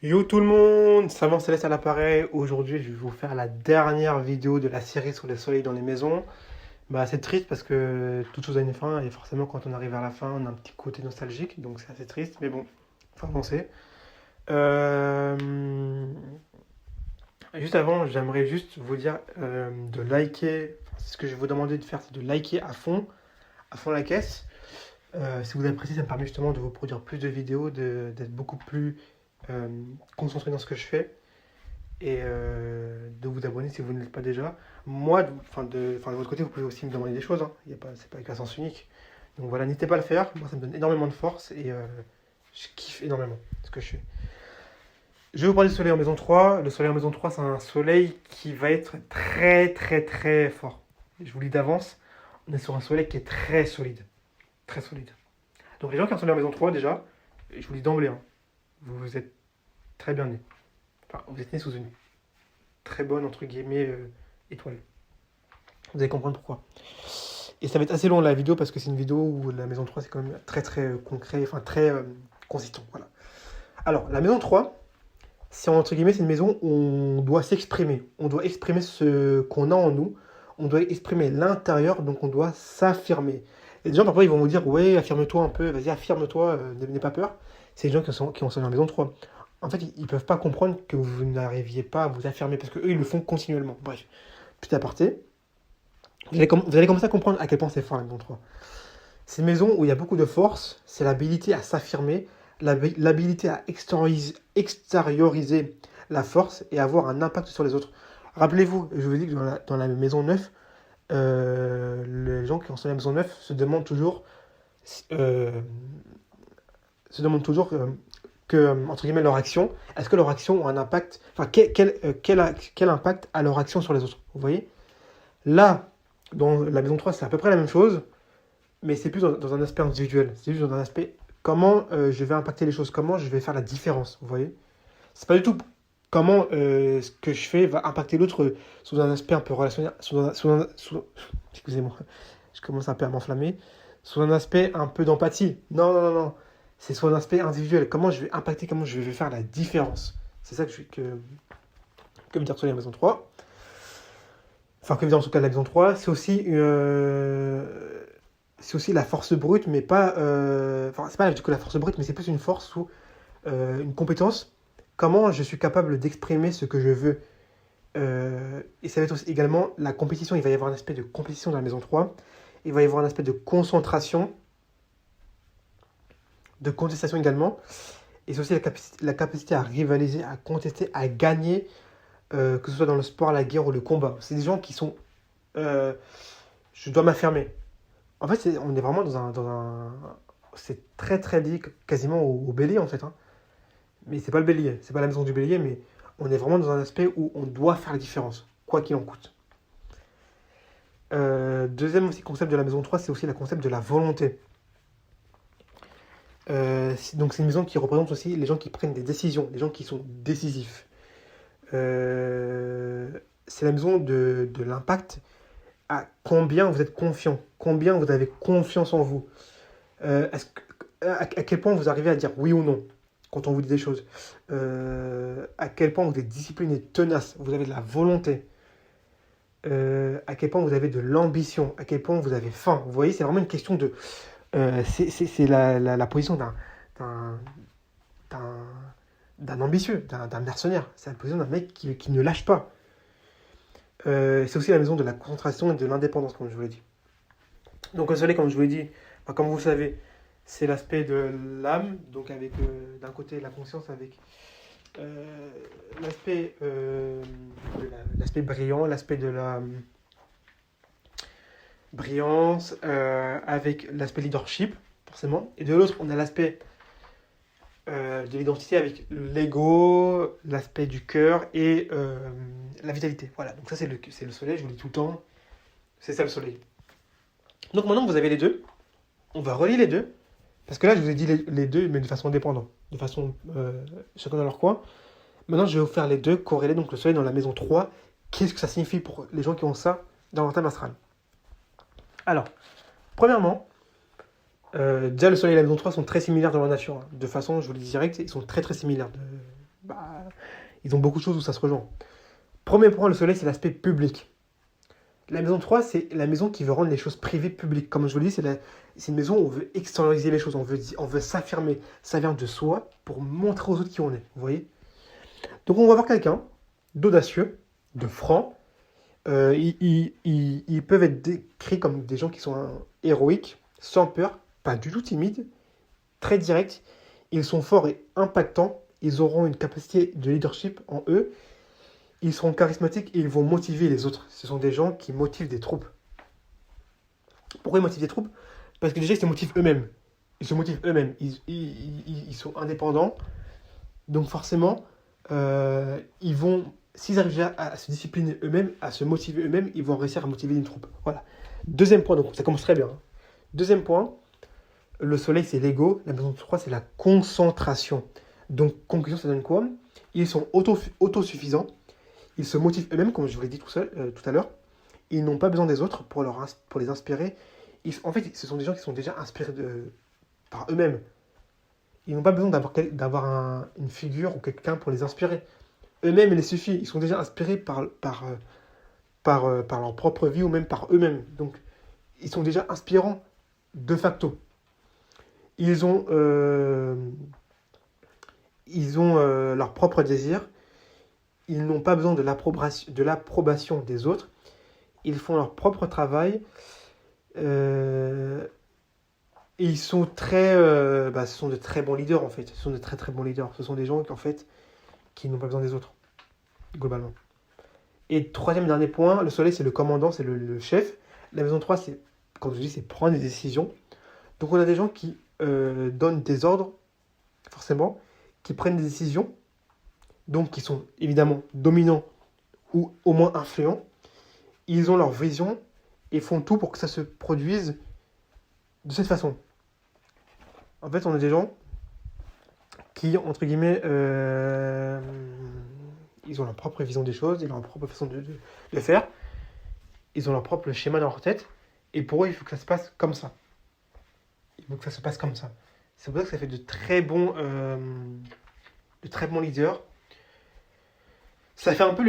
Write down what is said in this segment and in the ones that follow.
Yo tout le monde, Savant Céleste à l'appareil. Aujourd'hui, je vais vous faire la dernière vidéo de la série sur les soleils dans les maisons. Bah, c'est triste parce que toute chose a une fin et forcément, quand on arrive à la fin, on a un petit côté nostalgique, donc c'est assez triste. Mais bon, faut avancer. Euh, Juste avant, j'aimerais juste vous dire de liker. Enfin, c'est ce que je vais vous demander de faire, c'est de liker à fond la caisse. Si vous appréciez, ça me permet justement de vous produire plus de vidéos, d'être beaucoup plus euh, concentré dans ce que je fais et de vous abonner si vous ne l'êtes pas déjà. Moi, de votre côté, vous pouvez aussi me demander des choses. Hein. Il y a pas, c'est pas qu'à sens unique. Donc voilà, n'hésitez pas à le faire. Moi, ça me donne énormément de force et je kiffe énormément ce que je fais. Je vais vous parler du soleil en maison 3. Le soleil en maison 3, c'est un soleil qui va être très, très, très fort. Je vous le dis d'avance, on est sur un soleil qui est très solide. Très solide. Donc les gens qui ont un soleil en maison 3, déjà, je vous le dis d'emblée, hein, vous êtes très bien nés. Enfin, vous êtes nés sous une très bonne, entre guillemets, étoile. Vous allez comprendre pourquoi. Et ça va être assez long la vidéo parce que c'est une vidéo où la maison 3 c'est quand même très très concret, enfin très consistant. Voilà. Alors, la maison 3, c'est entre guillemets, c'est une maison où on doit s'exprimer. On doit exprimer ce qu'on a en nous. On doit exprimer l'intérieur, donc on doit s'affirmer. Et des gens parfois ils vont vous dire ouais, affirme-toi un peu, vas-y, affirme-toi, n'aie pas peur. C'est les gens qui sont dans la maison 3. En fait, ils ne peuvent pas comprendre que vous n'arriviez pas à vous affirmer parce qu'eux, ils le font continuellement. Bref, petit aparté. Vous allez commencer à comprendre à quel point c'est fort la maison 3. C'est une maison où il y a beaucoup de force, c'est l'habilité à s'affirmer, l'habilité à extérioriser la force et avoir un impact sur les autres. Rappelez-vous, je vous dis que dans la maison 9, les gens qui sont dans la maison 9 euh, se demandent toujours entre guillemets, leur action, est-ce que leur action ont un impact, enfin, quel impact a leur action sur les autres. Vous voyez. Là, dans la maison 3, c'est à peu près la même chose, mais c'est plus dans un aspect individuel. C'est juste dans un aspect comment je vais impacter les choses, comment je vais faire la différence. Vous voyez. C'est pas du tout comment ce que je fais va impacter l'autre sous un aspect un peu relationnel. Excusez-moi, je commence un peu à m'enflammer. Sous un aspect un peu d'empathie. Non, non, non, non. C'est sur un aspect individuel. Comment je vais impacter, comment je vais faire la différence. C'est ça que me dire sur la maison 3. Enfin, que me dire en tout cas la maison 3. C'est aussi la force brute, mais pas. Enfin, c'est pas du coup la force brute, mais c'est plus une force ou une compétence. Comment je suis capable d'exprimer ce que je veux. Et ça va être aussi également la compétition. Il va y avoir un aspect de compétition dans la maison 3. Il va y avoir un aspect de concentration, de contestation également. Et c'est aussi la capacité à rivaliser, à contester, à gagner, que ce soit dans le sport, la guerre ou le combat. C'est des gens qui sont. euh, je dois m'affirmer. En fait, on est vraiment c'est très très lié quasiment au bélier en fait. Hein. Mais c'est pas le bélier, c'est pas la maison du bélier, mais on est vraiment dans un aspect où on doit faire la différence, quoi qu'il en coûte. Deuxième aussi concept de la maison 3, c'est aussi le concept de la volonté. Donc c'est une maison qui représente aussi les gens qui prennent des décisions, les gens qui sont décisifs. Euh, c'est la maison de l'impact à combien vous êtes confiant, combien vous avez confiance en vous. À quel point vous arrivez à dire oui ou non quand on vous dit des choses. À quel point vous êtes discipliné, tenace, vous avez de la volonté. À quel point vous avez de l'ambition, à quel point vous avez faim. Vous voyez, c'est vraiment une question de. C'est la position d'un, d'un, d'un ambitieux, d'un mercenaire. C'est la position d'un mec qui ne lâche pas. C'est aussi la maison de la concentration et de l'indépendance, comme je vous l'ai dit. Donc, le soleil, comme je vous l'ai dit, enfin, comme vous le savez, c'est l'aspect de l'âme, donc avec d'un côté la conscience, avec euh, l'aspect brillant, l'aspect de la brillance, avec l'aspect leadership, forcément. Et de l'autre, on a l'aspect de l'identité avec l'ego, l'aspect du cœur et la vitalité. Voilà, donc ça c'est le soleil, je vous le dis tout le temps, c'est ça le soleil. Donc maintenant que vous avez les deux, on va relier les deux, parce que là je vous ai dit les deux, mais de façon indépendante, de façon chacun dans leur coin. Maintenant je vais vous faire les deux corrélés, donc le soleil dans la maison 3. Qu'est-ce que ça signifie pour les gens qui ont ça dans leur thème astral? Alors, premièrement, déjà le soleil et la maison 3 sont très similaires dans leur nature. Hein. De façon, je vous le dis direct, ils sont très très similaires. Ils ont beaucoup de choses où ça se rejoint. Premier point, le soleil, c'est l'aspect public. La maison 3, c'est la maison qui veut rendre les choses privées publiques. Comme je vous l'ai dit, c'est une maison où on veut extérioriser les choses, on veut s'affirmer. Ça vient de soi pour montrer aux autres qui on est. Vous voyez? Donc on va voir quelqu'un d'audacieux, de franc. Ils peuvent être décrits comme des gens qui sont héroïques, sans peur, pas du tout timides, très directs. Ils sont forts et impactants. Ils auront une capacité de leadership en eux. Ils seront charismatiques et ils vont motiver les autres. Ce sont des gens qui motivent des troupes. Pourquoi ils motivent des troupes? Parce que déjà, ils se motivent eux-mêmes. Ils se motivent eux-mêmes. Ils sont indépendants. Donc forcément, ils vont, s'ils arrivent déjà à se discipliner eux-mêmes, à se motiver eux-mêmes, ils vont réussir à motiver une troupe. Voilà. Deuxième point, donc ça commence très bien. Deuxième point, le soleil, c'est l'ego. La maison 3, c'est la concentration. Donc, conclusion, ça donne quoi? Ils sont autosuffisants. Ils se motivent eux-mêmes, comme je vous l'ai dit tout à l'heure. Ils n'ont pas besoin des autres pour les inspirer. En fait, ce sont des gens qui sont déjà inspirés par eux-mêmes. Ils n'ont pas besoin d'avoir une figure ou quelqu'un pour les inspirer. Eux-mêmes, il les suffit. Ils sont déjà inspirés par leur propre vie ou même par eux-mêmes. Donc, ils sont déjà inspirants de facto. Ils ont leur propre désir. Ils n'ont pas besoin de l'approbation des autres. Ils font leur propre travail. Et ils sont ce sont de très bons leaders en fait. Ce sont de très très bons leaders. Ce sont des gens qui n'ont pas besoin des autres, globalement. Et troisième dernier point, le soleil c'est le commandant, c'est le chef. La maison 3, c'est, quand je dis, c'est prendre des décisions. Donc on a des gens qui donnent des ordres, forcément, qui prennent des décisions, donc qui sont évidemment dominants ou au moins influents. Ils ont leur vision et font tout pour que ça se produise de cette façon. En fait, on a des gens qui, entre guillemets, ils ont leur propre vision des choses, ils ont leur propre façon de faire, ils ont leur propre schéma dans leur tête, et pour eux, il faut que ça se passe comme ça. Il faut que ça se passe comme ça. C'est pour ça que ça fait de très bons leaders. Ça fait un peu,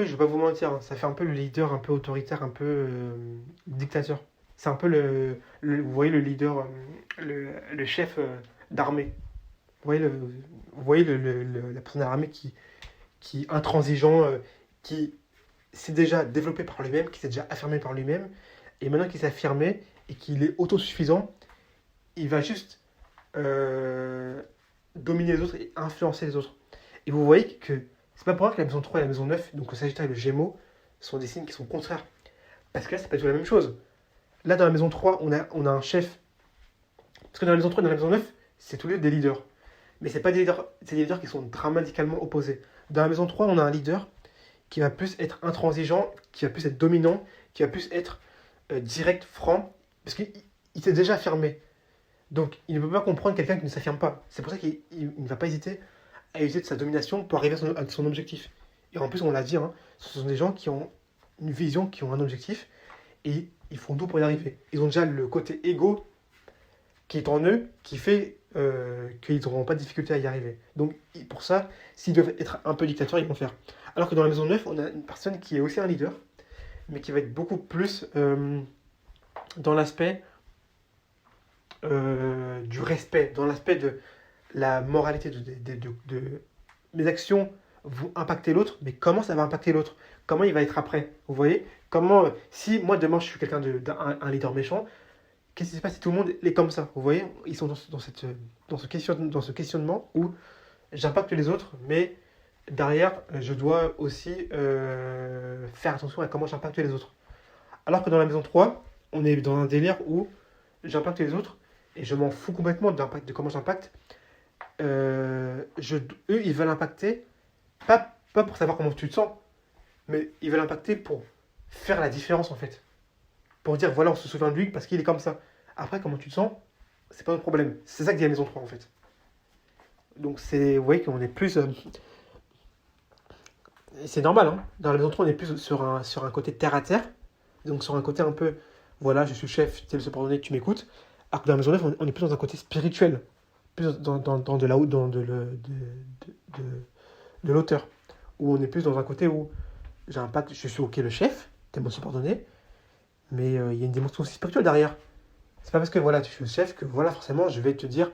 je vais pas vous mentir, hein, ça fait un peu le leader un peu autoritaire, un peu dictateur. C'est un peu vous voyez le leader, le chef d'armée. Vous voyez la personne armée qui est intransigeant, qui s'est déjà développé par lui-même, qui s'est déjà affirmé par lui-même, et maintenant qu'il s'est affirmé et qu'il est autosuffisant, il va juste dominer les autres et influencer les autres. Et vous voyez que c'est pas pour rien que la maison 3 et la maison 9, donc le Sagittaire et le Gémeaux, sont des signes qui sont contraires. Parce que là, c'est pas du tout la même chose. Là, dans la maison 3, on a un chef. Parce que dans la maison 3 et dans la maison 9, c'est tous les deux des leaders. Mais c'est pas des leaders, c'est des leaders qui sont dramatiquement opposés. Dans la maison 3, on a un leader qui va plus être intransigeant, qui va plus être dominant, qui va plus être direct, franc, parce qu'il s'est déjà affirmé. Donc, il ne peut pas comprendre quelqu'un qui ne s'affirme pas. C'est pour ça qu'il ne va pas hésiter à user de sa domination pour arriver à son objectif. Et en plus, on l'a dit, hein, ce sont des gens qui ont une vision, qui ont un objectif, et ils font tout pour y arriver. Ils ont déjà le côté égo qui est en eux, qui fait qu'ils n'auront pas de difficulté à y arriver. Donc, pour ça, s'ils doivent être un peu dictateurs, ils vont faire. Alors que dans la maison 9, on a une personne qui est aussi un leader, mais qui va être beaucoup plus dans l'aspect du respect, dans l'aspect de la moralité de mes actions vont impacter l'autre, mais comment ça va impacter l'autre? Comment il va être après? Vous voyez? Comment, si moi demain je suis quelqu'un un leader méchant, qu'est-ce qui se passe si tout le monde est comme ça? Vous voyez? Ils sont dans ce questionnement où j'impacte les autres, mais derrière, je dois aussi faire attention à comment j'impacte les autres. Alors que dans la maison 3, on est dans un délire où j'impacte les autres et je m'en fous complètement de comment j'impacte. Eux, ils veulent impacter, pas pour savoir comment tu te sens, mais ils veulent impacter pour faire la différence en fait. Pour dire voilà, on se souvient de lui parce qu'il est comme ça. Après, comment tu te sens, c'est pas notre problème. C'est ça que dit la maison 3 en fait. Donc, vous voyez qu'on est plus. C'est normal, hein. Dans la maison 3, on est plus sur un côté terre à terre. Donc, sur un côté un peu voilà, je suis le chef, tu es le subordonné, tu m'écoutes. Alors que dans la maison 9, on est plus dans un côté spirituel, plus dans de l'auteur. où on est plus dans un côté où j'ai un pacte, je suis ok le chef, t'es mon subordonné, mais il y a une dimension aussi spirituelle derrière. C'est pas parce que voilà, tu suis le chef que voilà, forcément, je vais te dire,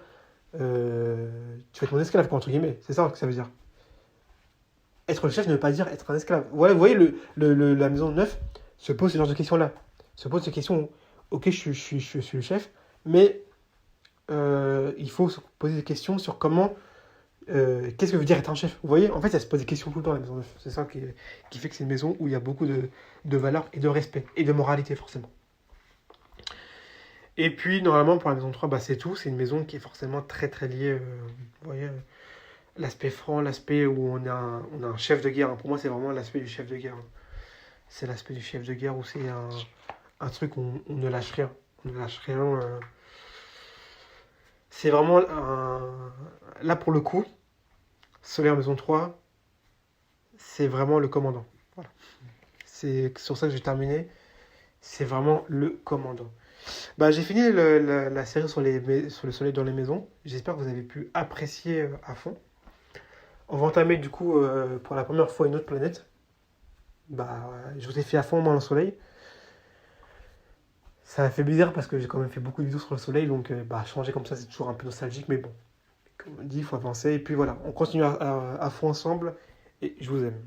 tu vas être mon esclave, quoi, entre guillemets. C'est ça que ça veut dire. Être le chef ne veut pas dire être un esclave. Voilà, vous voyez, la maison de neuf se pose ce genre de questions-là. Se pose ces questions, ok, je suis le chef, mais il faut se poser des questions sur comment, qu'est-ce que veut dire être un chef. Vous voyez, en fait, ça se pose des questions tout le temps, la maison neuf. C'est ça qui fait que c'est une maison où il y a beaucoup de valeurs et de respect, et de moralité, forcément. Et puis, normalement, pour la maison 3 bah, c'est tout. C'est une maison qui est forcément très très liée. Vous voyez, l'aspect franc, l'aspect où on a un chef de guerre. Pour moi, c'est vraiment l'aspect du chef de guerre. C'est l'aspect du chef de guerre où c'est un truc où on ne lâche rien. On ne lâche rien. C'est vraiment là, pour le coup, Solaire Maison 3 c'est vraiment le commandant. Voilà. C'est sur ça que j'ai terminé. C'est vraiment le commandant. Bah, j'ai fini la série sur le soleil dans les maisons. J'espère que vous avez pu apprécier à fond. On va entamer du coup pour la première fois une autre planète. Bah, je vous ai fait à fond moi le soleil. Ça a fait bizarre parce que j'ai quand même fait beaucoup de vidéos sur le soleil, donc bah, changer comme ça c'est toujours un peu nostalgique, mais bon, comme on dit, il faut avancer. Et puis voilà, on continue à fond ensemble et je vous aime.